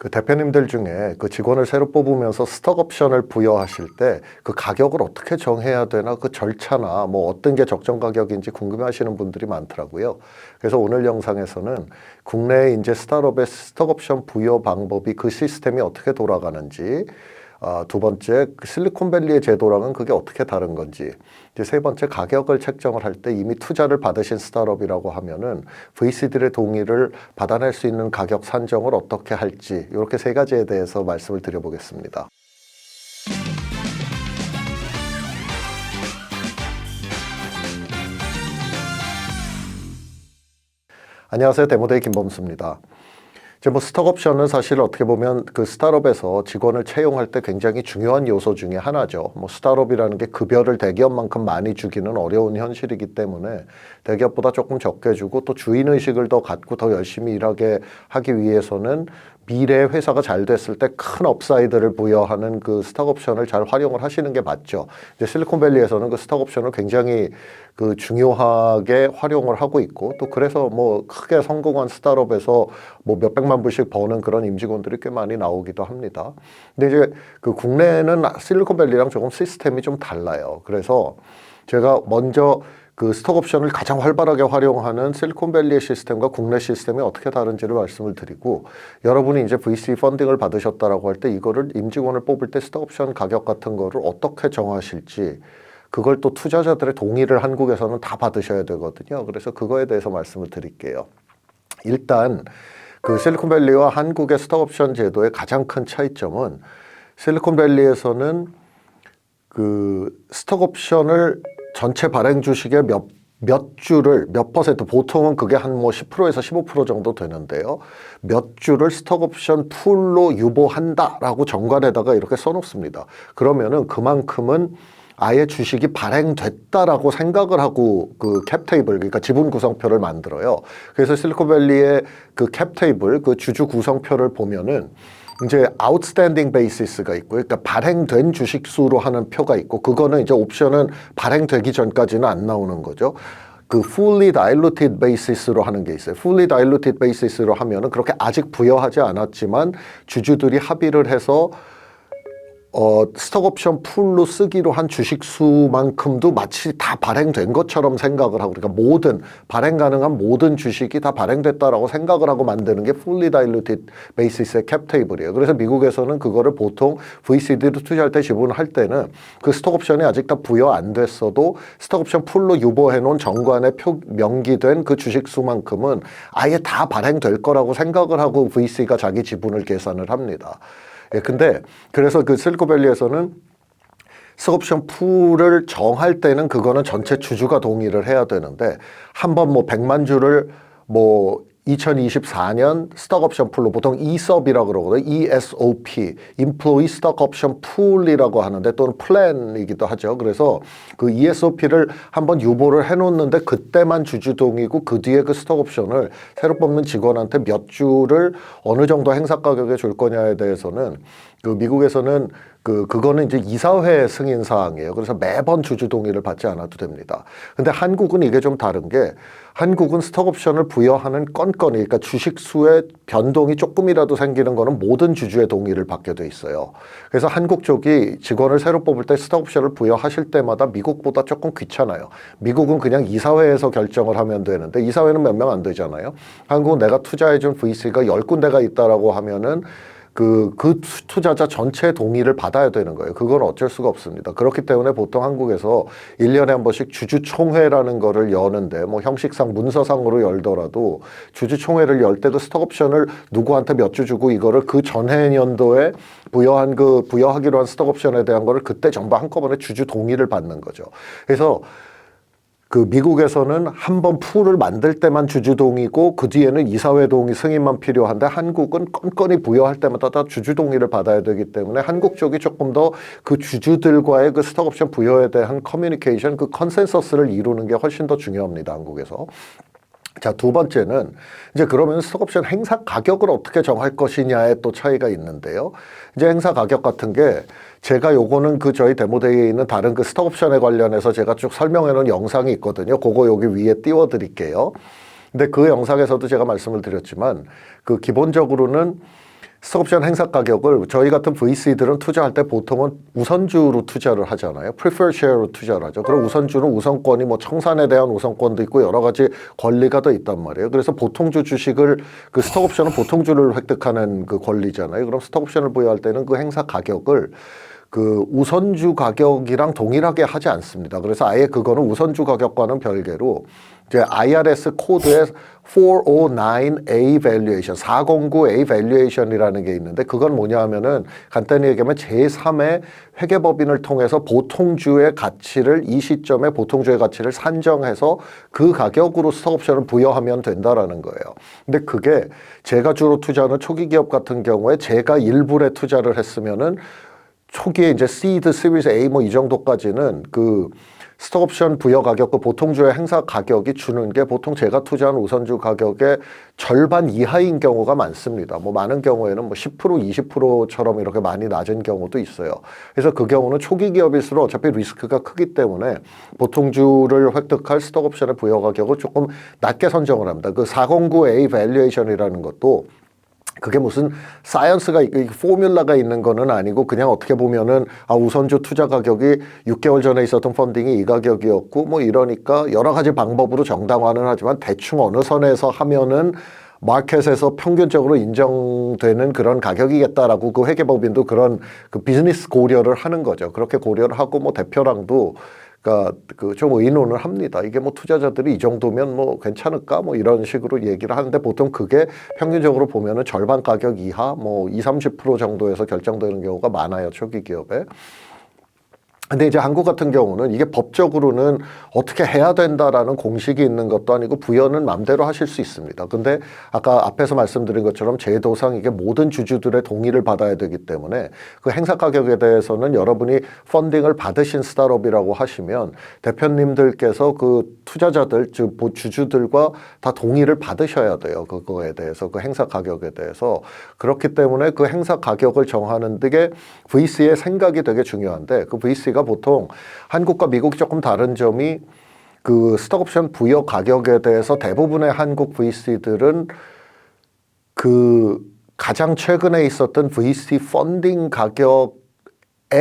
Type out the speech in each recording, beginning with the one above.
그 대표님들 중에 그 직원을 새로 뽑으면서 스톡 옵션을 부여하실 때 그 가격을 어떻게 정해야 되나 그 절차나 뭐 어떤 게 적정 가격인지 궁금해하시는 분들이 많더라고요. 그래서 오늘 영상에서는 국내 이제 스타트업의 스톡 옵션 부여 방법이 그 시스템이 어떻게 돌아가는지, 두 번째 그 실리콘밸리의 제도랑은 그게 어떻게 다른 건지, 이제 세 번째 가격을 책정을 할 때 이미 투자를 받으신 스타트업이라고 하면은 VC들의 동의를 받아낼 수 있는 가격 산정을 어떻게 할지, 이렇게 세 가지에 대해서 말씀을 드려보겠습니다. 안녕하세요. 데모데이 김범수입니다. 이제 뭐 스톡 옵션은 사실 어떻게 보면 그 스타트업에서 직원을 채용할 때 굉장히 중요한 요소 중에 하나죠. 뭐 스타트업이라는 게 급여를 대기업만큼 많이 주기는 어려운 현실이기 때문에 대기업보다 조금 적게 주고 또 주인의식을 더 갖고 더 열심히 일하게 하기 위해서는 미래 회사가 잘 됐을 때 큰 업사이드를 부여하는 그 스톡 옵션을 잘 활용을 하시는 게 맞죠. 이제 실리콘밸리에서는 그 스톡 옵션을 굉장히 그 중요하게 활용을 하고 있고, 또 그래서 뭐 크게 성공한 스타트업에서 뭐 몇백만 불씩 버는 그런 임직원들이 꽤 많이 나오기도 합니다. 근데 이제 그 국내는 실리콘밸리랑 조금 시스템이 좀 달라요. 그래서 제가 먼저 그 스톡 옵션을 가장 활발하게 활용하는 실리콘밸리의 시스템과 국내 시스템이 어떻게 다른지를 말씀을 드리고, 여러분이 이제 VC 펀딩을 받으셨다라고 할 때 이거를 임직원을 뽑을 때 스톡 옵션 가격 같은 거를 어떻게 정하실지, 그걸 또 투자자들의 동의를 한국에서는 다 받으셔야 되거든요. 그래서 그거에 대해서 말씀을 드릴게요. 일단 그 실리콘밸리와 한국의 스톡 옵션 제도의 가장 큰 차이점은, 실리콘밸리에서는 그 스톡 옵션을 전체 발행 주식의 몇 주를, 몇 퍼센트, 보통은 그게 한 뭐 10%에서 15% 정도 되는데요. 몇 주를 스톡 옵션 풀로 유보한다라고 정관에다가 이렇게 써놓습니다. 그러면은 그만큼은 아예 주식이 발행됐다라고 생각을 하고 그 캡 테이블, 그러니까 지분 구성표를 만들어요. 그래서 실리콘밸리의 그 캡 테이블, 그 주주 구성표를 보면은 이제 outstanding basis가 있고, 그러니까 발행된 주식 수로 하는 표가 있고, 그거는 이제 옵션은 발행되기 전까지는 안 나오는 거죠. 그 fully diluted basis로 하는 게 있어요. fully diluted basis로 하면은 그렇게 아직 부여하지 않았지만 주주들이 합의를 해서 스톡 옵션 풀로 쓰기로 한 주식 수만큼도 마치 다 발행된 것처럼 생각을 하고, 그러니까 모든 발행 가능한 모든 주식이 다 발행됐다라고 생각을 하고 만드는 게 fully diluted basis의 캡 테이블이에요. 그래서 미국에서는 그거를 보통 VC들이 투자할 때 지분할 때는 그 스톡 옵션이 아직 다 부여 안 됐어도 스톡 옵션 풀로 유보해 놓은 정관에 명기된 그 주식 수만큼은 아예 다 발행될 거라고 생각을 하고 VC가 자기 지분을 계산을 합니다. 예, 근데 그래서 그 실리콘밸리에서는 스톡 옵션 풀을 정할 때는 그거는 전체 주주가 동의를 해야 되는데, 한번 뭐 100만 주를 뭐 2024년 스톡 옵션 풀로, 보통 ESOP이라고 그러거든요. ESOP, Employee Stock Option Pool이라고 하는데, 또는 플랜이기도 하죠. 그래서 그 ESOP를 한번 유보를 해놓는데 그때만 주주 동의고, 그 뒤에 그 스톡 옵션을 새로 뽑는 직원한테 몇 주를 어느 정도 행사 가격에 줄 거냐에 대해서는 그 미국에서는 그거는 이제 이사회 승인 사항이에요. 그래서 매번 주주 동의를 받지 않아도 됩니다. 근데 한국은 이게 좀 다른 게, 한국은 스톡 옵션을 부여하는 건건이, 그러니까 주식 수의 변동이 조금이라도 생기는 거는 모든 주주의 동의를 받게 돼 있어요. 그래서 한국 쪽이 직원을 새로 뽑을 때 스톡 옵션을 부여하실 때마다 미국보다 조금 귀찮아요. 미국은 그냥 이사회에서 결정을 하면 되는데, 이사회는 몇 명 안 되잖아요. 한국은 내가 투자해준 VC가 10군데가 있다라고 하면은 그 투자자 전체 동의를 받아야 되는 거예요. 그건 어쩔 수가 없습니다. 그렇기 때문에 보통 한국에서 1년에 한 번씩 주주총회라는 거를 여는데, 뭐 형식상 문서상으로 열더라도 주주총회를 열 때 그 스톡옵션을 누구한테 몇 주 주고 이거를 그 전해 년도에 부여하기로 한 스톡옵션에 대한 거를 그때 전부 한꺼번에 주주 동의를 받는 거죠. 그래서 그 미국에서는 한번 풀을 만들 때만 주주 동의고, 그 뒤에는 이사회 동의 승인만 필요한데, 한국은 건건이 부여할 때마다 다 주주 동의를 받아야 되기 때문에 한국 쪽이 조금 더 그 주주들과의 그 스톡 옵션 부여에 대한 커뮤니케이션, 그 컨센서스를 이루는 게 훨씬 더 중요합니다, 한국에서. 자, 두 번째는 이제 그러면 스톡 옵션 행사 가격을 어떻게 정할 것이냐에 또 차이가 있는데요. 이제 행사 가격 같은 게, 제가 요거는 그 저희 데모데이에 있는 다른 그 스톡 옵션에 관련해서 제가 쭉 설명해 놓은 영상이 있거든요. 그거 여기 위에 띄워 드릴게요. 근데 그 영상에서도 제가 말씀을 드렸지만, 그 기본적으로는 스톡옵션 행사 가격을 저희 같은 VC들은 투자할 때 보통은 우선주로 투자를 하잖아요. Preferred share로 투자를 하죠. 그럼 우선주는 우선권이 뭐 청산에 대한 우선권도 있고 여러 가지 권리가 더 있단 말이에요. 그래서 보통주 주식을 그 스톡옵션은 보통주를 획득하는 그 권리잖아요. 그럼 스톡옵션을 부여할 때는 그 행사 가격을 그 우선주 가격이랑 동일하게 하지 않습니다. 그래서 아예 그거는 우선주 가격과는 별개로 이제 IRS 코드에 409A valuation, 409A valuation이라는 게 있는데 그건 뭐냐 하면은 간단히 얘기하면 제3의 회계법인을 통해서 보통주의 가치를 이 시점에 보통주의 가치를 산정해서 그 가격으로 스톡옵션을 부여하면 된다라는 거예요. 근데 그게 제가 주로 투자하는 초기 기업 같은 경우에 제가 일부에 투자를 했으면은 초기에 이제 시드, 시리즈 A 뭐 이 정도까지는 그 스톡옵션 부여 가격, 그 보통주의 행사 가격이 주는 게 보통 제가 투자한 우선주 가격의 절반 이하인 경우가 많습니다. 뭐 많은 경우에는 뭐 10%, 20%처럼 이렇게 많이 낮은 경우도 있어요. 그래서 그 경우는 초기 기업일수록 어차피 리스크가 크기 때문에 보통주를 획득할 스톡옵션의 부여 가격을 조금 낮게 선정을 합니다. 그 409A 밸류에이션이라는 것도 그게 무슨 사이언스가 포뮬라가 있는 거는 아니고 그냥 어떻게 보면은 우선주 투자 가격이 6개월 전에 있었던 펀딩이 이 가격이었고 뭐 이러니까 여러 가지 방법으로 정당화는 하지만 대충 어느 선에서 하면은 마켓에서 평균적으로 인정되는 그런 가격이겠다라고 그 회계법인도 그런 그 비즈니스 고려를 하는 거죠. 그렇게 고려를 하고 뭐 대표랑도 그러니까 그 좀 의논을 합니다. 이게 뭐 투자자들이 이 정도면 뭐 괜찮을까 뭐 이런 식으로 얘기를 하는데 보통 그게 평균적으로 보면은 절반 가격 이하 뭐 20-30% 정도에서 결정되는 경우가 많아요. 초기 기업에. 근데 이제 한국 같은 경우는 이게 법적으로는 어떻게 해야 된다라는 공식이 있는 것도 아니고 부여는 마음대로 하실 수 있습니다. 근데 아까 앞에서 말씀드린 것처럼 제도상 이게 모든 주주들의 동의를 받아야 되기 때문에 그 행사 가격에 대해서는 여러분이 펀딩을 받으신 스타트업이라고 하시면 대표님들께서 그 투자자들, 즉 주주들과 다 동의를 받으셔야 돼요. 그거에 대해서, 그 행사 가격에 대해서. 그렇기 때문에 그 행사 가격을 정하는 데 VC의 생각이 되게 중요한데 그 VC가 보통 한국과 미국이 조금 다른 점이 그 스톡옵션 부여 가격에 대해서 대부분의 한국 VC들은 그 가장 최근에 있었던 VC 펀딩 가격에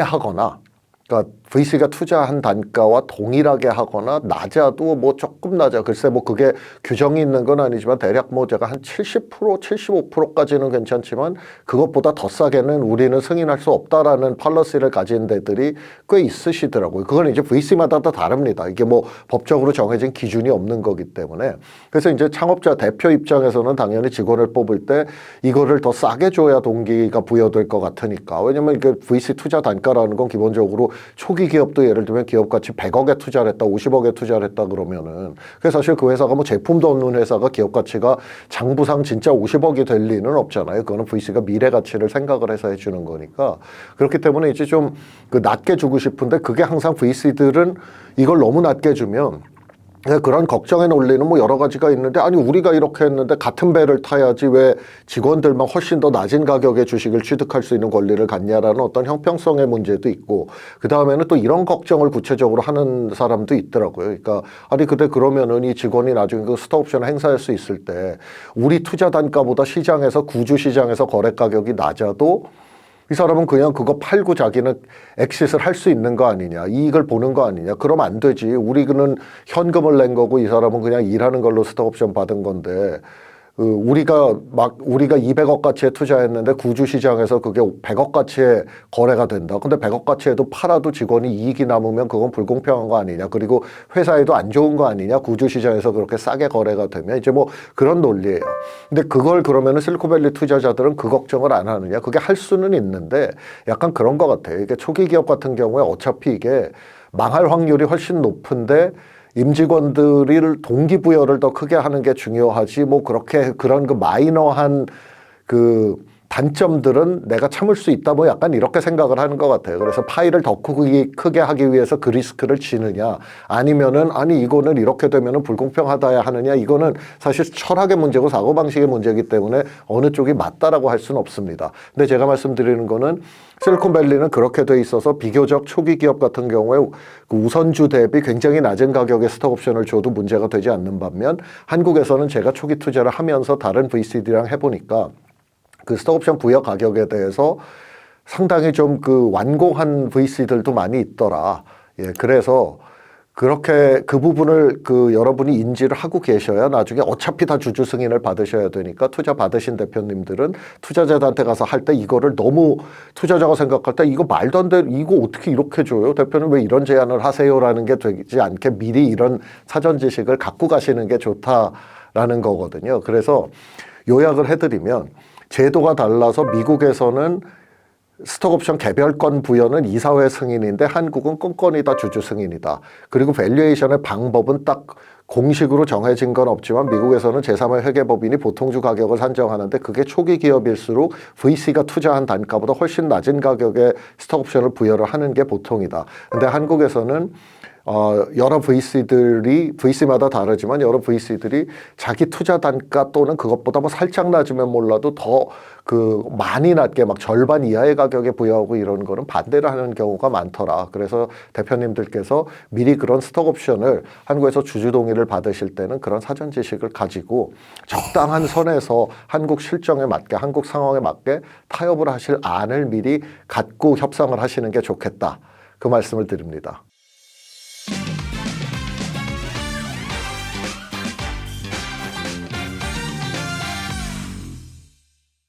하거나 그러니까 VC가 투자한 단가와 동일하게 하거나 낮아도 뭐 조금 낮아. 글쎄 뭐 그게 규정이 있는 건 아니지만 대략 뭐 제가 한 70%, 75%까지는 괜찮지만 그것보다 더 싸게는 우리는 승인할 수 없다라는 팔러시를 가진 데들이 꽤 있으시더라고요. 그건 이제 VC마다 다 다릅니다. 이게 뭐 법적으로 정해진 기준이 없는 거기 때문에. 그래서 이제 창업자 대표 입장에서는 당연히 직원을 뽑을 때 이거를 더 싸게 줘야 동기가 부여될 것 같으니까. 왜냐면 이게 VC 투자 단가라는 건 기본적으로 초기 기업도 예를 들면 기업 가치 100억에 투자를 했다, 50억에 투자를 했다 그러면은 그래서 사실 그 회사가 뭐 제품도 없는 회사가 기업 가치가 장부상 진짜 50억이 될 리는 없잖아요. 그거는 VC가 미래 가치를 생각을 해서 해주는 거니까. 그렇기 때문에 이제 좀 그 낮게 주고 싶은데 그게 항상 VC들은 이걸 너무 낮게 주면 그런 걱정에 논리는 뭐 여러 가지가 있는데 아니 우리가 이렇게 했는데 같은 배를 타야지 왜 직원들만 훨씬 더 낮은 가격의 주식을 취득할 수 있는 권리를 갖냐라는 어떤 형평성의 문제도 있고 그 다음에는 또 이런 걱정을 구체적으로 하는 사람도 있더라고요. 그러니까 아니 근데 그러면은 이 직원이 나중에 그 스톡옵션을 행사할 수 있을 때 우리 투자 단가보다 시장에서 구주 시장에서 거래 가격이 낮아도 이 사람은 그냥 그거 팔고 자기는 엑싯을 할 수 있는 거 아니냐, 이익을 보는 거 아니냐. 그러면 안 되지. 우리는 현금을 낸 거고 이 사람은 그냥 일하는 걸로 스톡옵션 받은 건데 우리가 200억 가치에 투자했는데 구주 시장에서 그게 100억 가치에 거래가 된다. 근데 100억 가치에도 팔아도 직원이 이익이 남으면 그건 불공평한 거 아니냐. 그리고 회사에도 안 좋은 거 아니냐. 구주 시장에서 그렇게 싸게 거래가 되면 이제 뭐 그런 논리예요. 근데 그걸 그러면은 실리콘밸리 투자자들은 그 걱정을 안 하느냐. 그게 할 수는 있는데 약간 그런 것 같아요. 이게 초기 기업 같은 경우에 어차피 이게 망할 확률이 훨씬 높은데 임직원들을 동기부여를 더 크게 하는 게 중요하지 뭐 그렇게 그런 그 마이너한 그 단점들은 내가 참을 수 있다 뭐 약간 이렇게 생각을 하는 것 같아요. 그래서 파이를 더 크게 하기 위해서 그 리스크를 지느냐 아니면은 아니 이거는 이렇게 되면은 불공평하다야 하느냐 이거는 사실 철학의 문제고 사고방식의 문제이기 때문에 어느 쪽이 맞다라고 할 수는 없습니다. 근데 제가 말씀드리는 거는 실리콘밸리는 그렇게 돼 있어서 비교적 초기 기업 같은 경우에 그 우선주 대비 굉장히 낮은 가격의 스톡옵션을 줘도 문제가 되지 않는 반면 한국에서는 제가 초기 투자를 하면서 다른 VC들이랑 해보니까 그 스톡옵션 부여 가격에 대해서 상당히 좀 그 완공한 VC들도 많이 있더라. 예, 그래서 그렇게 그 부분을 그 여러분이 인지를 하고 계셔야 나중에 어차피 다 주주 승인을 받으셔야 되니까 투자 받으신 대표님들은 투자자한테 가서 할 때 이거를 너무 투자자가 생각할 때 이거 말도 안 돼. 이거 어떻게 이렇게 줘요? 대표는 왜 이런 제안을 하세요라는 게 되지 않게 미리 이런 사전 지식을 갖고 가시는 게 좋다라는 거거든요. 그래서 요약을 해드리면 제도가 달라서 미국에서는 스톡옵션 개별권 부여는 이사회 승인인데 한국은 건건이 다 주주 승인이다. 그리고 밸류에이션의 방법은 딱 공식으로 정해진 건 없지만 미국에서는 제3회 회계법인이 보통주 가격을 산정하는데 그게 초기 기업일수록 VC가 투자한 단가보다 훨씬 낮은 가격에 스톡옵션을 부여를 하는 게 보통이다. 근데 한국에서는 여러 VC마다 다르지만 여러 VC들이 자기 투자 단가 또는 그것보다 뭐 살짝 낮으면 몰라도 더 많이 낮게 막 절반 이하의 가격에 부여하고 이런 거는 반대를 하는 경우가 많더라. 그래서 대표님들께서 미리 그런 스톡 옵션을 한국에서 주주 동의를 받으실 때는 그런 사전 지식을 가지고 적당한 선에서 한국 실정에 맞게 한국 상황에 맞게 타협을 하실 안을 미리 갖고 협상을 하시는 게 좋겠다. 그 말씀을 드립니다.